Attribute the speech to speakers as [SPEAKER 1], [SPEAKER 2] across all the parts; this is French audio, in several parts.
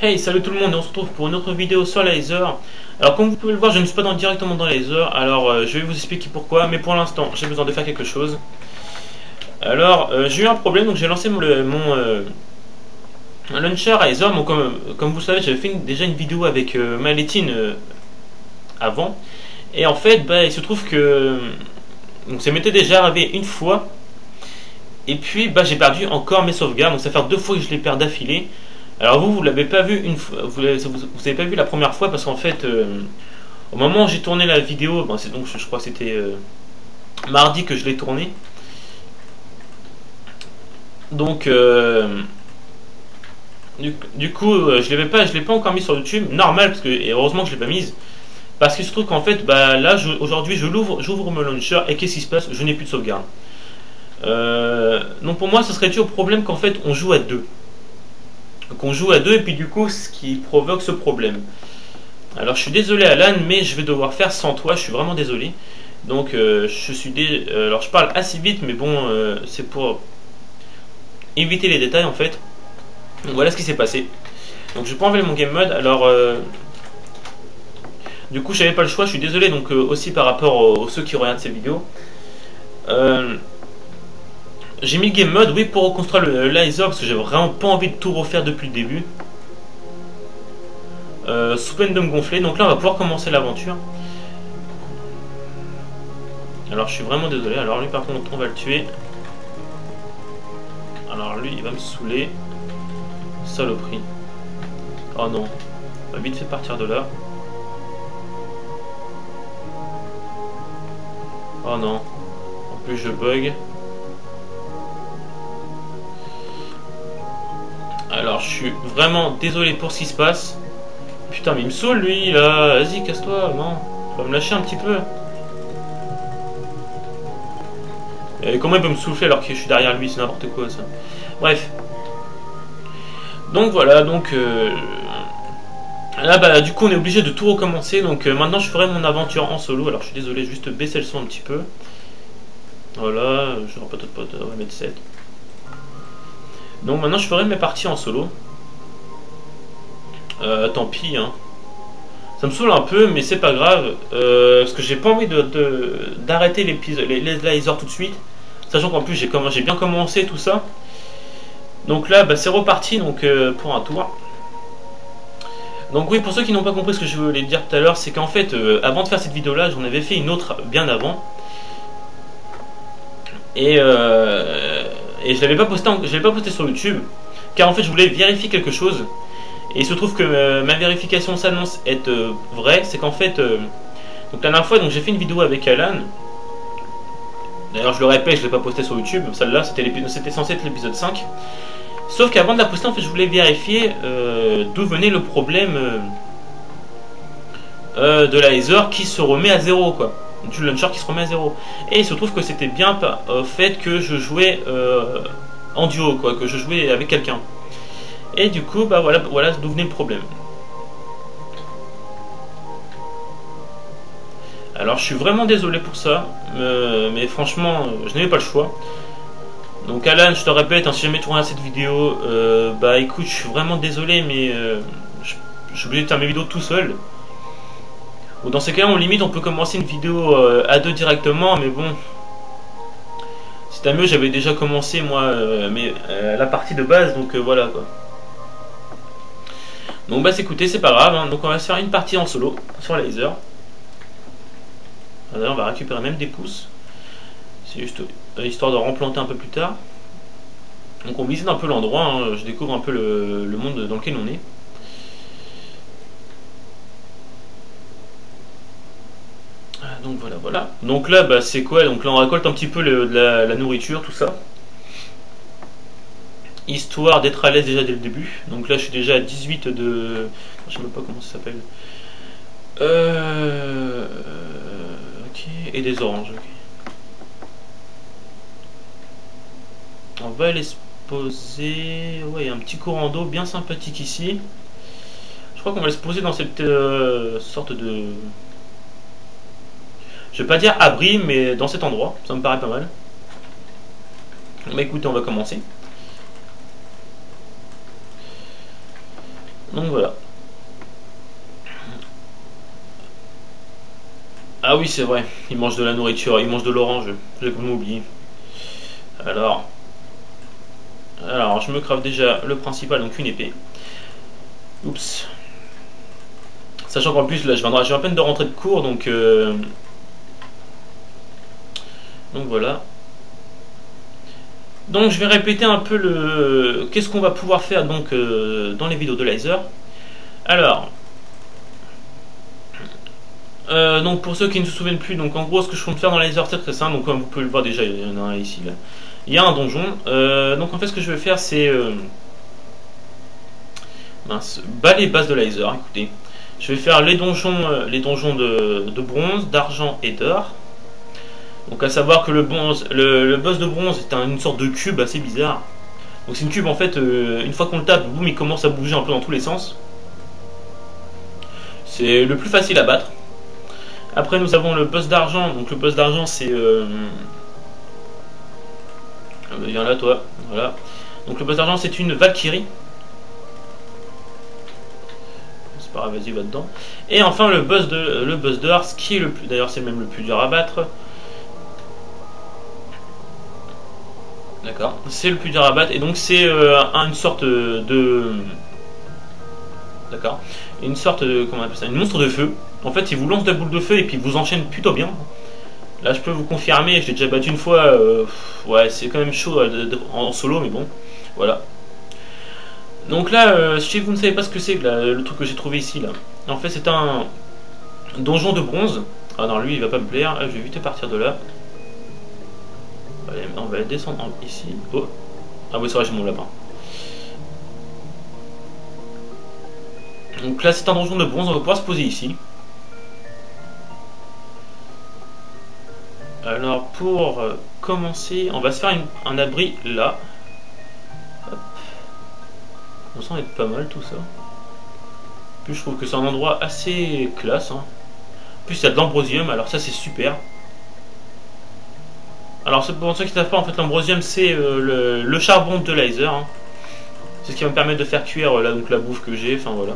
[SPEAKER 1] Hey, salut tout le monde, et on se retrouve pour une autre vidéo sur Laser. Alors comme vous pouvez le voir, je ne suis pas directement dans Laser, alors je vais vous expliquer pourquoi, mais pour l'instant j'ai besoin de faire quelque chose. Alors j'ai eu un problème, donc j'ai lancé mon launcher Laser. Bon, comme vous le savez, j'avais fait déjà une vidéo avec Malétine avant, et en fait bah, il se trouve que donc, ça m'était déjà arrivé une fois, et puis bah, j'ai perdu encore mes sauvegardes, donc ça fait 2 fois que je les perds d'affilée. Alors vous l'avez pas vu une fois, vous avez pas vu la première fois parce qu'en fait, au moment où j'ai tourné la vidéo, bon, donc je crois que c'était mardi que je l'ai tourné. Donc du coup, je l'ai pas encore mis sur YouTube, normal parce que et heureusement que je l'ai pas mise parce qu'il se trouve qu'en fait, bah là aujourd'hui j'ouvre mon launcher et qu'est-ce qui se passe? Je n'ai plus de sauvegarde. Donc pour moi, ce serait dû au problème qu'en fait on joue à deux. Qu'on joue à deux et puis du coup ce qui provoque ce problème. Alors je suis désolé Alan, mais je vais devoir faire sans toi, je suis vraiment désolé. Donc alors je parle assez vite, mais bon, c'est pour éviter les détails en fait. Donc voilà ce qui s'est passé. Donc je vais pas enlever mon game mode. Alors du coup j'avais pas le choix, je suis désolé donc aussi par rapport aux ceux qui regardent ces vidéos. J'ai mis le game mode, oui, pour reconstruire le laser parce que j'ai vraiment pas envie de tout refaire depuis le début. Sous peine de me gonfler. Donc là on va pouvoir commencer l'aventure. Alors je suis vraiment désolé. Alors lui par contre on va le tuer. Alors lui il va me saouler. Saloperie. Oh non. On va vite fait partir de là. Oh non. En plus je bug. Alors je suis vraiment désolé pour ce qui se passe. Putain mais il me saoule lui là. Vas-y casse-toi. Non. Tu vas me lâcher un petit peu. Et comment il peut me souffler alors que je suis derrière lui? C'est n'importe quoi ça. Bref. Donc voilà, donc là bah du coup on est obligé de tout recommencer. Donc maintenant je ferai mon aventure en solo. Alors je suis désolé, juste baisser le son un petit peu. Voilà, je pas on va mettre 7. Donc maintenant je ferai mes parties en solo. Tant pis hein. Ça me saoule un peu mais c'est pas grave. Parce que j'ai pas envie d'arrêter les lasers tout de suite. Sachant qu'en plus j'ai bien commencé tout ça. Donc là bah, c'est reparti donc, pour un tour. Donc oui, pour ceux qui n'ont pas compris ce que je voulais dire tout à l'heure, c'est qu'en fait avant de faire cette vidéo là j'en avais fait une autre bien avant. Et je l'avais pas posté sur YouTube car en fait je voulais vérifier quelque chose. Et il se trouve que ma vérification s'annonce être vraie. C'est qu'en fait donc la dernière fois j'ai fait une vidéo avec Alan. D'ailleurs je le répète, je l'ai pas posté sur YouTube. Celle-là c'était censé être l'épisode 5. Sauf qu'avant de la poster en fait je voulais vérifier d'où venait le problème de la laser qui se remet à zéro quoi. Du launcher qui se remet à zéro. Et il se trouve que c'était bien au fait que je jouais en duo quoi, que je jouais avec quelqu'un. Et du coup bah voilà d'où venait le problème. Alors je suis vraiment désolé pour ça, mais franchement je n'avais pas le choix. Donc Alan, je te répète, hein, si jamais tu regardes cette vidéo, bah écoute, je suis vraiment désolé, mais je suis obligé de faire mes vidéos tout seul. Ou dans ces cas-là, on peut commencer une vidéo à deux directement, mais bon, c'est à mieux, j'avais déjà commencé moi la partie de base, donc voilà quoi. Donc bah écoutez, c'est pas grave, hein, donc on va se faire une partie en solo sur laser. D'ailleurs, on va récupérer même des pouces. C'est juste histoire de remplanter un peu plus tard. Donc on visite un peu l'endroit, hein, je découvre un peu le monde dans lequel on est. Donc voilà. Donc là bah, c'est quoi? Donc là on récolte un petit peu la nourriture, tout ça. Histoire d'être à l'aise déjà dès le début. Donc là je suis déjà à 18 de... Je sais même pas comment ça s'appelle. Ok, et des oranges, ok. On va aller se poser. Ouais, il y a un petit courant d'eau bien sympathique ici. Je crois qu'on va aller se poser dans cette sorte de... Je vais pas dire abri, mais dans cet endroit. Ça me paraît pas mal. Bah écoutez, on va commencer. Donc voilà. Ah oui, c'est vrai, il mange de la nourriture, il mange de l'orange, j'ai complètement oublié. Alors, je me crave déjà le principal, donc une épée. Oups. Sachant qu'en plus, là, j'ai à peine de rentrer de cours, donc voilà. Donc je vais répéter un peu qu'est-ce qu'on va pouvoir faire donc dans les vidéos de laser. Alors, donc pour ceux qui ne se souviennent plus, donc en gros ce que je compte faire dans laser c'est très simple. Donc comme vous pouvez le voir déjà, il y en a un ici là. Il y a un donjon. Donc en fait ce que je vais faire c'est bas les bases de laser. Écoutez, je vais faire les donjons de bronze, d'argent et d'or. Donc à savoir que le boss de bronze est une sorte de cube assez bizarre. Donc c'est une cube en fait, une fois qu'on le tape, boum, il commence à bouger un peu dans tous les sens. C'est le plus facile à battre. Après nous avons le boss d'argent. Donc le boss d'argent c'est... viens là toi, voilà. Donc le boss d'argent c'est une Valkyrie. C'est pas grave, vas-y va dedans. Et enfin le boss d'or, ce qui est le plus... D'ailleurs c'est même le plus dur à battre. D'accord, c'est le plus dur à battre et donc c'est une sorte de... D'accord. Une sorte de... Comment on appelle ça? Une monstre de feu. En fait il vous lance de la boule de feu et puis il vous enchaîne plutôt bien. Là je peux vous confirmer, je l'ai déjà battu une fois, ouais c'est quand même chaud en solo mais bon, voilà. Donc là, si vous ne savez pas ce que c'est le truc que j'ai trouvé ici là, en fait c'est un donjon de bronze. Ah non lui il va pas me plaire, je vais vite partir de là. Allez, on va descendre ici. Oh. Ah oui c'est vrai j'ai mon lapin. Donc là c'est un donjon de bronze, on va pouvoir se poser ici. Alors pour commencer, on va se faire un abri là. Hop. On sent être pas mal tout ça. Puis je trouve que c'est un endroit assez classe. Hein. En plus il y a de l'ambrosium, alors ça c'est super. Alors pour ceux qui ne savent pas, en fait l'ambrosium c'est le charbon de laser. Hein. C'est ce qui va me permettre de faire cuire là, donc, la bouffe que j'ai, enfin voilà.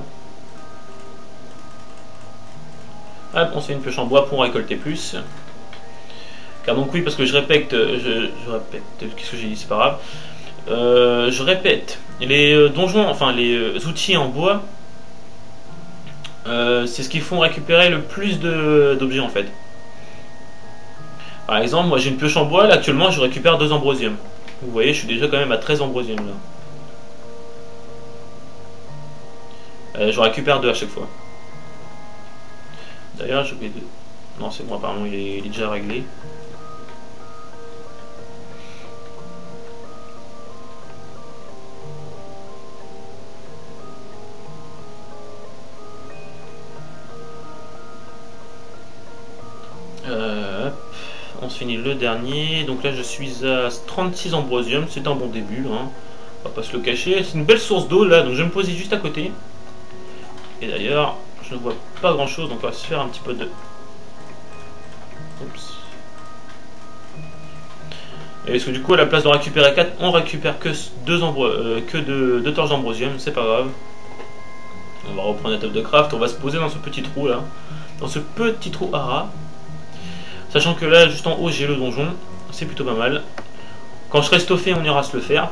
[SPEAKER 1] Hop, on se fait une pioche en bois pour en récolter plus. Car donc oui, parce que je répète, qu'est-ce que j'ai dit, c'est pas grave. Je répète, les donjons, enfin les outils en bois, c'est ce qui font récupérer le plus d'objets en fait. Par exemple, moi j'ai une pioche en bois, là actuellement je récupère 2 ambrosium. Vous voyez, je suis déjà quand même à 13 ambrosium là. Je récupère 2 à chaque fois. D'ailleurs, j'ai oublié de... Non, c'est bon, apparemment il est déjà réglé. On se finit le dernier. Donc là je suis à 36 ambrosium, c'est un bon début. Hein. On va pas se le cacher. C'est une belle source d'eau là, donc je vais me poser juste à côté. Et d'ailleurs, je ne vois pas grand chose, donc on va se faire un petit peu de... Oups. Et parce que du coup à la place de récupérer 4, on récupère que 2 torches d'ambrosium, c'est pas grave. On va reprendre la table de craft, on va se poser dans ce petit trou là. Dans ce petit trou hara. Sachant que là, juste en haut, j'ai le donjon. C'est plutôt pas mal. Quand je serai stoffé, on ira se le faire.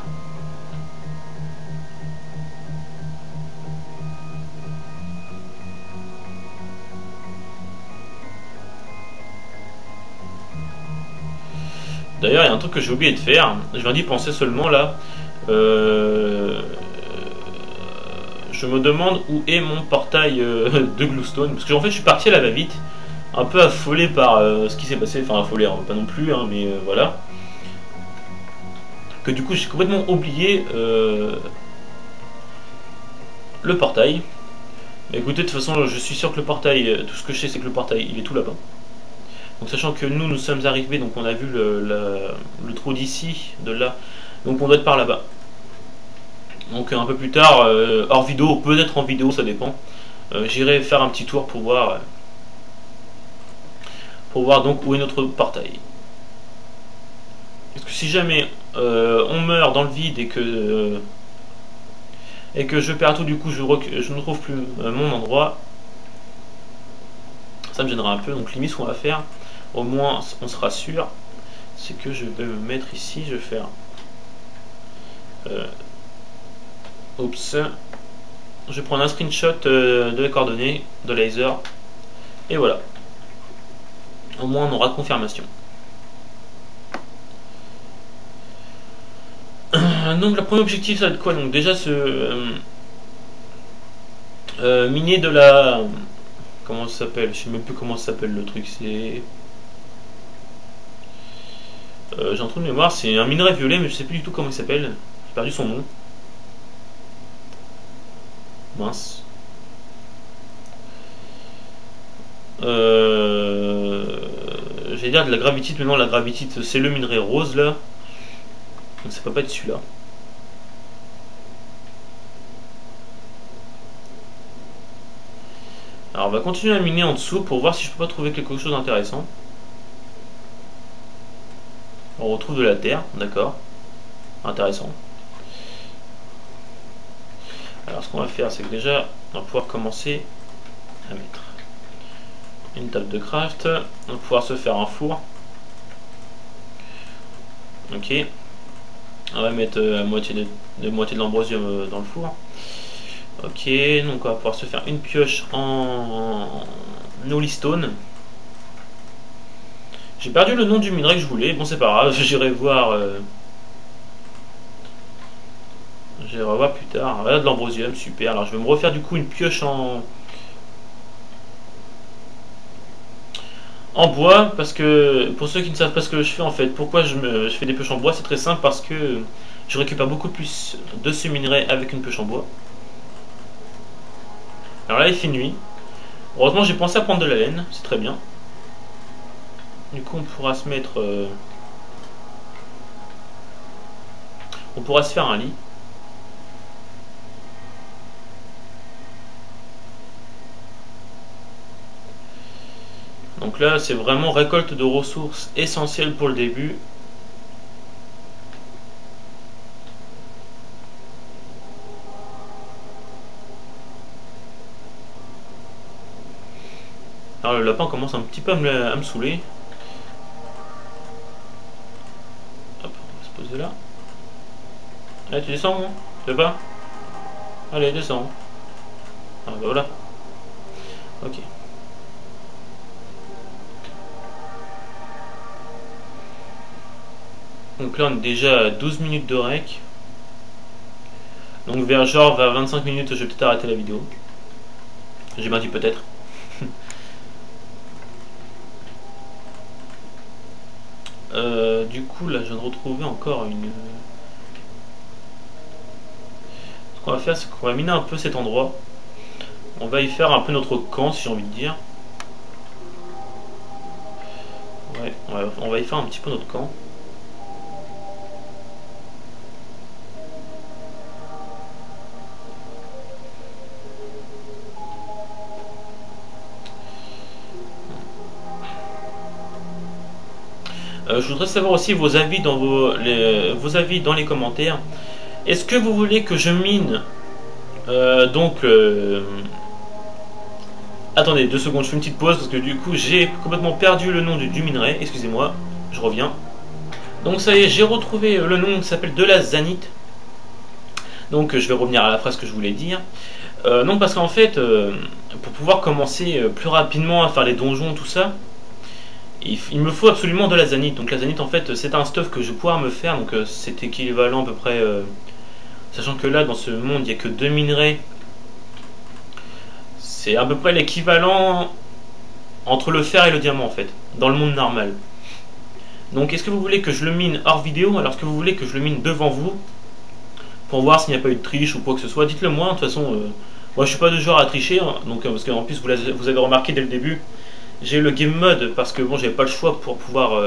[SPEAKER 1] D'ailleurs, il y a un truc que j'ai oublié de faire. Je viens d'y penser seulement là. Je me demande où est mon portail de Glowstone. Parce que en fait, je suis parti à la va-vite. Un peu affolé par ce qui s'est passé. Enfin, affolé, hein, pas non plus, hein, mais voilà. Que du coup, j'ai complètement oublié le portail. Mais écoutez, de toute façon, je suis sûr que le portail, tout ce que je sais, c'est que le portail, il est tout là-bas. Donc sachant que nous sommes arrivés, donc on a vu le trou d'ici, de là, donc on doit être par là-bas. Donc un peu plus tard, hors vidéo, peut-être en vidéo, ça dépend, j'irai faire un petit tour pour voir donc où est notre portail. Parce que si jamais on meurt dans le vide et que et que je perds tout, du coup je ne trouve plus mon endroit, ça me gênera un peu. Donc limite ce qu'on va faire, au moins on sera sûr, c'est que je vais me mettre ici, je vais faire oups, je vais prendre un screenshot de les coordonnées de laser, et voilà, au moins on aura confirmation. Donc le premier objectif ça va être quoi? Donc déjà miner de la... Comment ça s'appelle? Je sais même plus comment ça s'appelle le truc, c'est... j'ai un trou de mémoire, c'est un minerai violet mais je sais plus du tout comment il s'appelle. J'ai perdu son nom. Mince. J'allais dire de la gravitite, mais non, la gravitite c'est le minerai rose là. Donc ça peut pas être celui-là. Alors on va continuer à miner en dessous pour voir si je peux pas trouver quelque chose d'intéressant. On retrouve de la terre, d'accord. Intéressant. Alors ce qu'on va faire, c'est que déjà on va pouvoir commencer à mettre une table de craft. On va pouvoir se faire un four. Ok. On va mettre moitié de l'ambrosium dans le four. Ok, donc on va pouvoir se faire une pioche en holystone. J'ai perdu le nom du minerai que je voulais. Bon, c'est pas grave, j'irai voir. J'irai voir plus tard. Voilà de l'ambrosium, super. Alors je vais me refaire du coup une pioche en bois, parce que pour ceux qui ne savent pas ce que je fais en fait, pourquoi je fais des pioches en bois, c'est très simple, parce que je récupère beaucoup plus de ce minerai avec une pioche en bois. Alors là il fait nuit. Heureusement j'ai pensé à prendre de la laine, c'est très bien. Du coup on pourra se mettre... on pourra se faire un lit. Donc là c'est vraiment récolte de ressources essentielles pour le début. Alors le lapin commence un petit peu à me saouler. Hop, on va se poser là. Allez, tu descends, hein? Tu veux pas? Allez, descends. Ah bah voilà. Ok. Donc là on est déjà à 12 minutes de rec. Donc vers 25 minutes je vais peut-être arrêter la vidéo. J'ai bien dit peut-être. Du coup là je viens de retrouver encore une... Ce qu'on va faire c'est qu'on va miner un peu cet endroit. On va y faire un peu notre camp si j'ai envie de dire. Ouais, on va y faire un petit peu notre camp. Je voudrais savoir aussi vos avis dans vos avis dans les commentaires. Est-ce que vous voulez que je mine attendez 2 secondes, je fais une petite pause parce que du coup j'ai complètement perdu le nom du minerai. Excusez-moi, je reviens. Donc ça y est, j'ai retrouvé le nom qui s'appelle de la zanite. Donc je vais revenir à la phrase que je voulais dire. Non, parce qu'en fait, pour pouvoir commencer plus rapidement à faire les donjons, tout ça, il me faut absolument de la zanite. Donc la zanite en fait c'est un stuff que je vais pouvoir me faire. Donc c'est équivalent à peu près, sachant que là dans ce monde il n'y a que 2 minerais. C'est à peu près l'équivalent entre le fer et le diamant en fait, dans le monde normal. Donc est-ce que vous voulez que je le mine hors vidéo, alors est-ce que vous voulez que je le mine devant vous, pour voir s'il n'y a pas eu de triche ou quoi que ce soit? Dites-le moi, de toute façon, moi je suis pas de genre à tricher, hein, donc, parce qu'en plus vous avez remarqué dès le début, j'ai eu le game mode parce que bon j'avais pas le choix pour pouvoir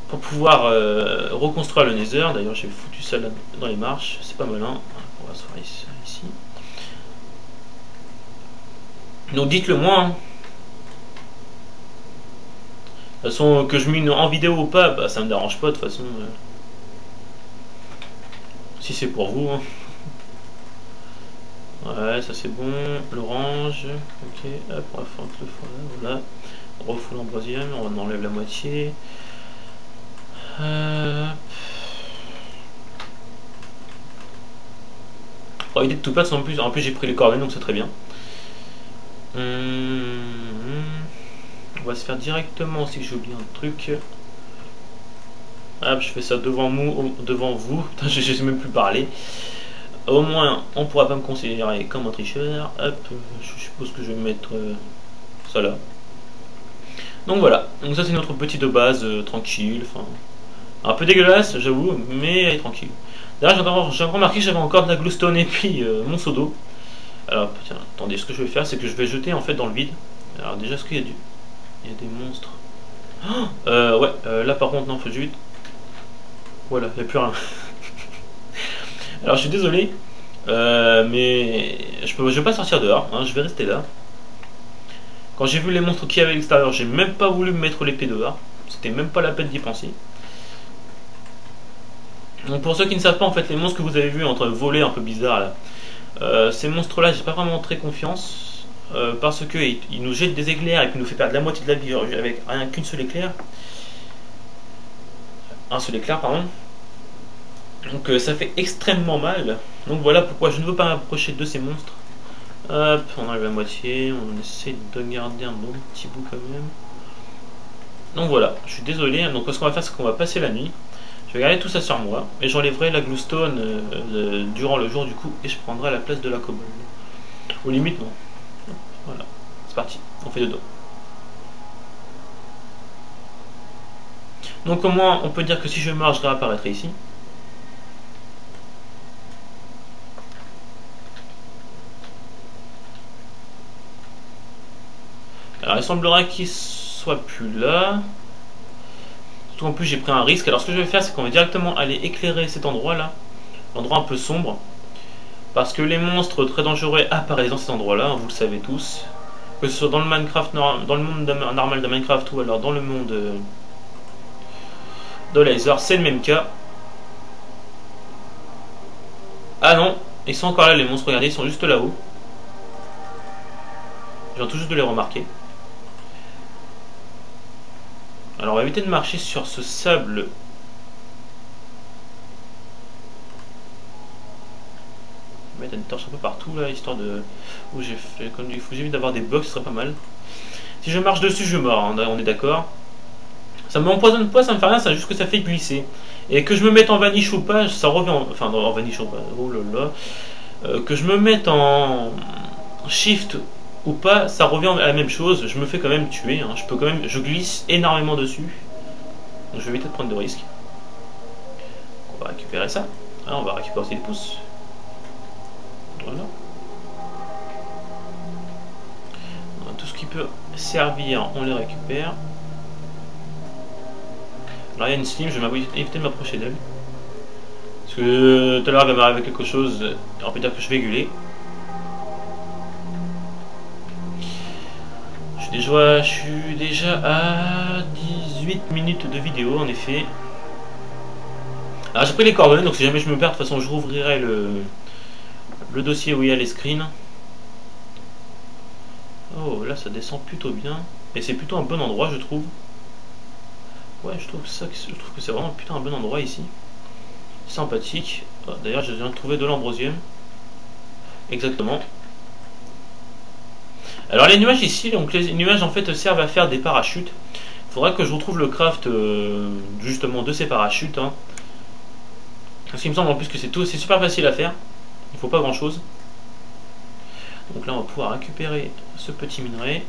[SPEAKER 1] reconstruire le nether. D'ailleurs j'ai foutu ça là dans les marches, c'est pas malin, on va se faire ici. Donc dites-le moi, hein. De toute façon que je mine en vidéo ou pas, bah, ça me dérange pas de toute façon. Si c'est pour vous. Hein. Ouais, ça c'est bon. L'orange. Ok, hop, on va faire le voilà. On refoule l'ambroisium, on enlève la moitié. Pour éviter de tout perdre, en plus j'ai pris les coordonnées donc c'est très bien. On va se faire directement si j'ai oublié un truc. Hop, je fais ça devant vous. Putain, je sais même plus parler. Au moins, on pourra pas me considérer comme un tricheur. Hop, je suppose que je vais mettre ça là. Donc voilà, donc ça c'est notre petit de base tranquille. Enfin, un peu dégueulasse, j'avoue, mais elle est tranquille. D'ailleurs, j'ai remarqué que j'avais encore de la glowstone et puis mon seau d'eau. Alors, tiens, attendez, ce que je vais faire, c'est que je vais jeter en fait dans le vide. Alors déjà, est-ce qu'il y a il y a des monstres. Oh ouais, là par contre, non, faut vite. Voilà, il n'y a plus rien. Alors je suis désolé, mais je vais pas sortir dehors, hein, je vais rester là. Quand j'ai vu les monstres qu'il y avait à l'extérieur, j'ai même pas voulu me mettre l'épée dehors. C'était même pas la peine d'y penser. Donc pour ceux qui ne savent pas, en fait, les monstres que vous avez vus en train de voler un peu bizarre là, ces monstres-là, j'ai pas vraiment très confiance. Parce que ils nous jettent des éclairs et puis nous fait perdre la moitié de la vie avec rien qu'une seule éclair. Un seul éclair, pardon. Donc ça fait extrêmement mal. Donc voilà pourquoi je ne veux pas m'approcher de ces monstres. Hop, on enlève la moitié, on essaie de garder un bon petit bout quand même. Donc voilà, je suis désolé. Donc ce qu'on va faire, c'est qu'on va passer la nuit. Je vais garder tout ça sur moi et j'enlèverai la glowstone durant le jour du coup et je prendrai la place de la kobold. Aux limites non. Voilà, c'est parti, on fait dodo. Donc au moins on peut dire que si je meurs je réapparaîtrai ici. Alors il semblerait qu'il soit plus là. Surtout en plus j'ai pris un risque. Alors ce que je vais faire c'est qu'on va directement aller éclairer cet endroit là. L'endroit un peu sombre. Parce que les monstres très dangereux apparaissent dans cet endroit là, vous le savez tous. Que ce soit dans le Minecraft, dans le monde normal de Minecraft ou alors dans le monde de Laser, c'est le même cas. Ah non, ils sont encore là les monstres, regardez, ils sont juste là-haut. Je viens tout juste de les remarquer. Alors on va éviter de marcher sur ce sable. Je vais mettre une torche un peu partout là, histoire de... Où j'ai fait comme du fou, j'ai envie d'avoir des blocs, ce serait pas mal. Si je marche dessus, je meurs, hein, on est d'accord. Ça m'empoisonne pas, ça me fait rien, c'est juste que ça fait glisser. Et que je me mette en vanish ou pas, ça revient... Enfin, en vanish ou pas, oh là là. Que je me mette en shift ou pas, ça revient à la même chose. Je me fais quand même tuer, hein. Je glisse énormément dessus. Donc je vais éviter de prendre de risques. On va récupérer ça. Ah, on va récupérer aussi les pouces. Voilà. Tout ce qui peut servir, on les récupère. Alors il y a une slim, je vais éviter de m'approcher d'elle. Parce que tout à l'heure elle va m'arriver quelque chose, on peut dire que je vais gueuler. Je suis déjà à 18 minutes de vidéo en effet. Alors j'ai pris les coordonnées, donc si jamais je me perds, de toute façon je rouvrirai le dossier où il y a les screens. Oh là ça descend plutôt bien. Et c'est plutôt un bon endroit je trouve. Ouais je trouve que c'est vraiment putain un bon endroit ici. Sympathique. D'ailleurs je viens de trouver de l'ambrosium. Exactement. Alors les nuages ici, donc les nuages en fait servent à faire des parachutes. Il faudra que je retrouve le craft justement de ces parachutes. Hein. Parce qu'il me semble en plus que c'est super facile à faire. Il ne faut pas grand chose. Donc là on va pouvoir récupérer ce petit minerai.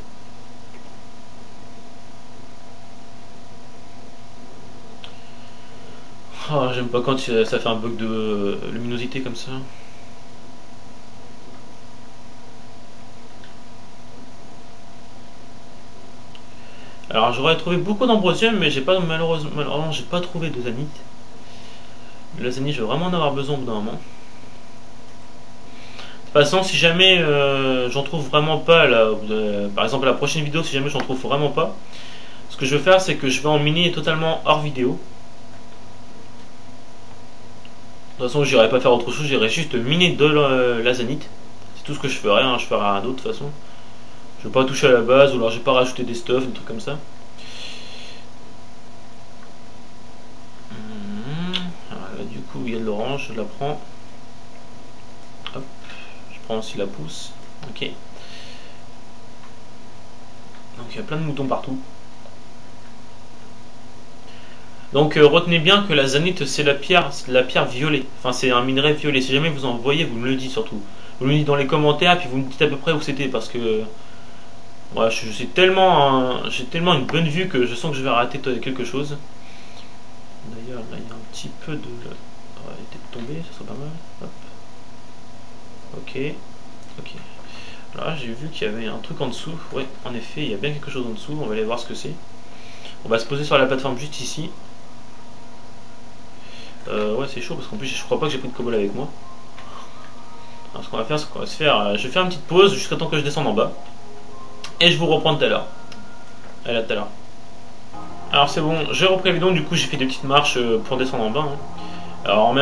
[SPEAKER 1] Oh, j'aime pas quand ça fait un bug de luminosité comme ça. Alors j'aurais trouvé beaucoup d'ambrosium mais j'ai pas malheureusement j'ai pas trouvé de zanite. La zanite je vais vraiment en avoir besoin au bout d'un moment. De toute façon si jamais j'en trouve vraiment pas là, par exemple la prochaine vidéo si jamais j'en trouve vraiment pas, ce que je vais faire c'est que je vais en miner totalement hors vidéo. toute façon, j'irai pas faire autre chose, j'irai juste miner de la zanite. C'est tout ce que je ferai, hein, je ferai rien d'autre de toute façon. Je vais pas toucher à la base, ou alors je vais pas rajouter des stuffs, des trucs comme ça. Alors là, du coup, il y a de l'orange, je la prends. Hop, je prends aussi la pousse. Ok. Donc il y a plein de moutons partout. Donc retenez bien que la zanite c'est la pierre violet. Enfin c'est un minerai violet. Si jamais vous en voyez, vous me le dites surtout. Vous me le dites dans les commentaires, puis vous me dites à peu près où c'était parce que ouais, j'ai tellement une bonne vue que je sens que je vais rater quelque chose. D'ailleurs là il y a un petit peu de. On va éviter de tomber, ça serait pas mal. Hop. Ok. Ok. Là j'ai vu qu'il y avait un truc en dessous. Ouais, en effet, il y a bien quelque chose en dessous. On va aller voir ce que c'est. On va se poser sur la plateforme juste ici. Ouais, c'est chaud parce qu'en plus, je crois pas que j'ai pris de cobble avec moi. Alors, ce qu'on va faire, c'est qu'on va se faire. Je vais faire une petite pause jusqu'à temps que je descende en bas. Et je vous reprends tout à l'heure. Allez, à tout à l'heure. Alors, c'est bon, j'ai repris la vidéo. Du coup, j'ai fait des petites marches pour descendre en bas. Hein. Alors,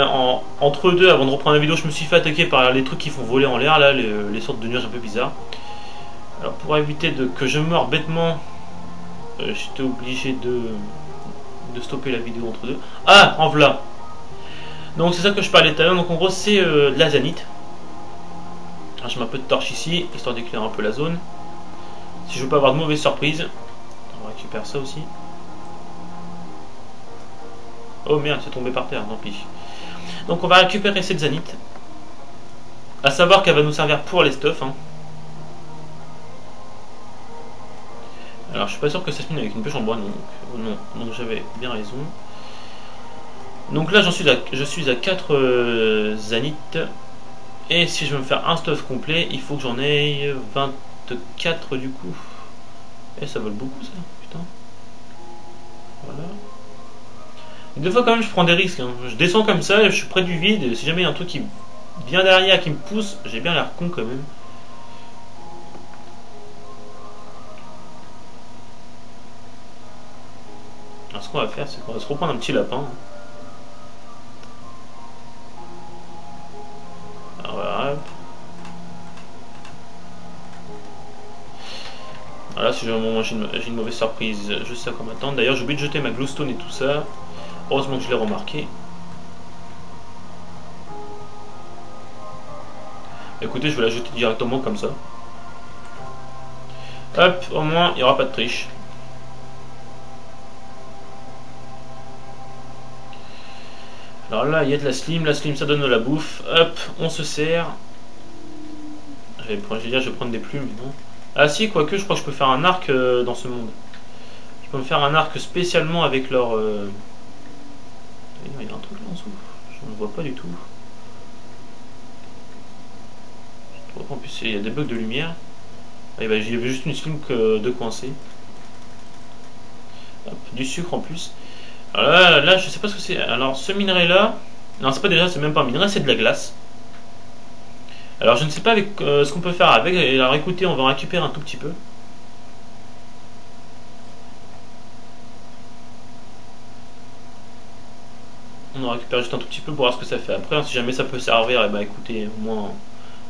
[SPEAKER 1] entre deux, avant de reprendre la vidéo, je me suis fait attaquer par les trucs qui font voler en l'air, là, les sortes de nuages un peu bizarres. Alors, pour éviter que je meure bêtement, j'étais obligé de stopper la vidéo entre deux. Ah, en voilà. Donc c'est ça que je parlais tout à l'heure, donc en gros c'est de la zanite. Alors, je mets un peu de torche ici, histoire d'éclairer un peu la zone. Si je veux pas avoir de mauvaises surprises, on récupère ça aussi. Oh merde, c'est tombé par terre, tant pis. Donc on va récupérer cette zanite. A savoir qu'elle va nous servir pour les stuffs. Hein. Alors je suis pas sûr que ça se mine avec une pêche en bois, donc j'avais bien raison. Donc là je suis à 4 zanites. Et si je veux me faire un stuff complet, il faut que j'en ai 24 du coup. Et ça vole beaucoup ça, putain. Voilà. Et des fois quand même je prends des risques. Hein. Je descends comme ça, je suis près du vide. Et si jamais il y a un truc qui vient derrière, qui me pousse, j'ai bien l'air con quand même. Alors ce qu'on va faire, c'est qu'on va se reprendre un petit lapin. Alors voilà. Voilà, si j'ai une mauvaise surprise, je sais à quoi m'attendre. D'ailleurs, j'ai oublié de jeter ma glowstone et tout ça. Heureusement que je l'ai remarqué. Écoutez, je vais la jeter directement comme ça. Hop, au moins, il n'y aura pas de triche. Alors là, il y a de la slim. La slim, ça donne de la bouffe. Hop, on se sert. Je vais prendre des plumes, mais non. Ah si, quoique, je crois que je peux faire un arc dans ce monde. Je peux me faire un arc spécialement avec leur... Il y a un truc là en dessous. Je ne le vois pas du tout. En plus, il y a des bugs de lumière. Ah, bah, j'y avais juste une slim de coincé. Hop, du sucre en plus. Alors là, je sais pas ce que c'est. Alors, ce minerai là... Non, c'est même pas un minerai, c'est de la glace. Alors je ne sais pas avec ce qu'on peut faire avec. Alors écoutez, on va en récupérer un tout petit peu. On en récupère juste un tout petit peu pour voir ce que ça fait après. Si jamais ça peut servir, et bah écoutez, au moins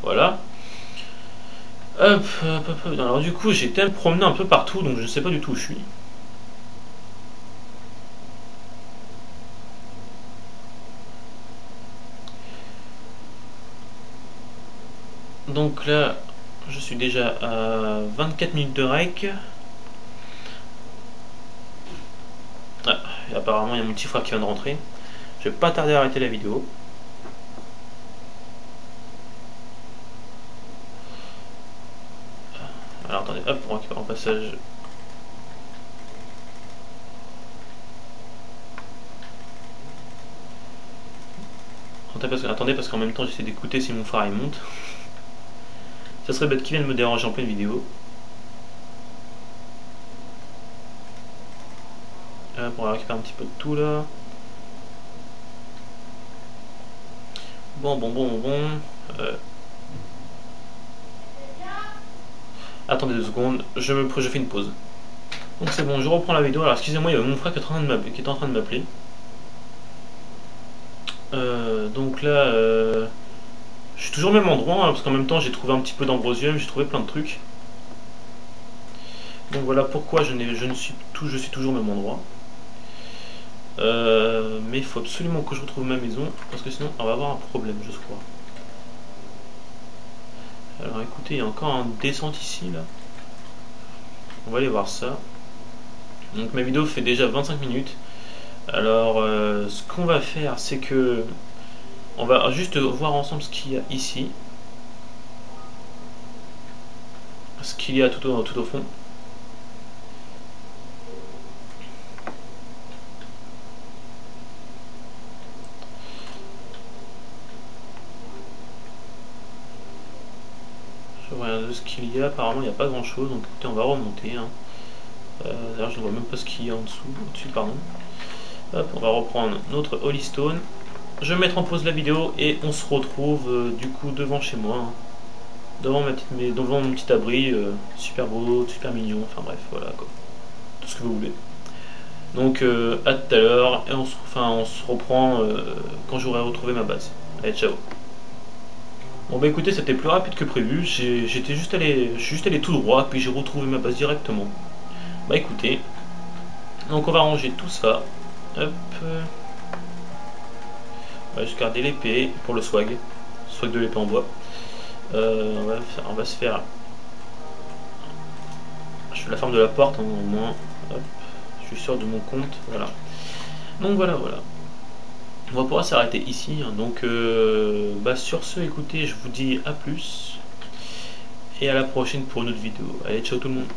[SPEAKER 1] voilà. Hop, hop, hop. Alors du coup, j'ai été me promener un peu partout, donc je ne sais pas du tout où je suis. Donc là, je suis déjà à 24 minutes de rec. Ah, et apparemment, il y a mon petit frère qui vient de rentrer. Je vais pas tarder à arrêter la vidéo. Alors attendez, hop, on récupère en passage. Attendez parce qu'en même temps j'essaie d'écouter si mon frère il monte. Ça serait bête qu'il vienne me déranger en pleine vidéo. Hop, on va récupérer un petit peu de tout là. Bon. Attendez 2 secondes, je fais une pause. Donc c'est bon, je reprends la vidéo. Alors excusez-moi, il y avait mon frère qui est en train de m'appeler. Donc là, je suis toujours au même endroit, hein, parce qu'en même temps j'ai trouvé un petit peu d'ambrosium, j'ai trouvé plein de trucs. Donc voilà pourquoi je suis toujours au même endroit. Mais il faut absolument que je retrouve ma maison, parce que sinon on va avoir un problème, je crois. Alors écoutez, il y a encore une descente ici, là. On va aller voir ça. Donc ma vidéo fait déjà 25 minutes. Alors ce qu'on va faire, c'est que on va juste voir ensemble ce qu'il y a ici. Ce qu'il y a tout au fond. Je regarde ce qu'il y a. Apparemment, il n'y a pas grand chose. Donc écoutez, on va remonter. Hein. D'ailleurs, je ne vois même pas ce qu'il y a en dessous. Au-dessus, pardon. Hop, on va reprendre notre Holy Stone. Je vais mettre en pause la vidéo et on se retrouve du coup devant chez moi. Hein. Devant mon petit abri. Super beau, super mignon. Enfin bref, voilà quoi. Tout ce que vous voulez. Donc à tout à l'heure et on se reprend quand j'aurai retrouvé ma base. Allez, ciao. Bon bah écoutez, c'était plus rapide que prévu. Je suis juste allé tout droit puis j'ai retrouvé ma base directement. Bah écoutez, donc on va ranger tout ça. Hop. On va juste garder l'épée pour le swag de l'épée en bois. On va se faire. Je fais la forme de la porte hein, au moins. Hop. Je suis sûr de mon compte. Voilà. Donc voilà. On va pouvoir s'arrêter ici. Hein. Donc bah, sur ce, écoutez, je vous dis à plus. Et à la prochaine pour une autre vidéo. Allez, ciao tout le monde.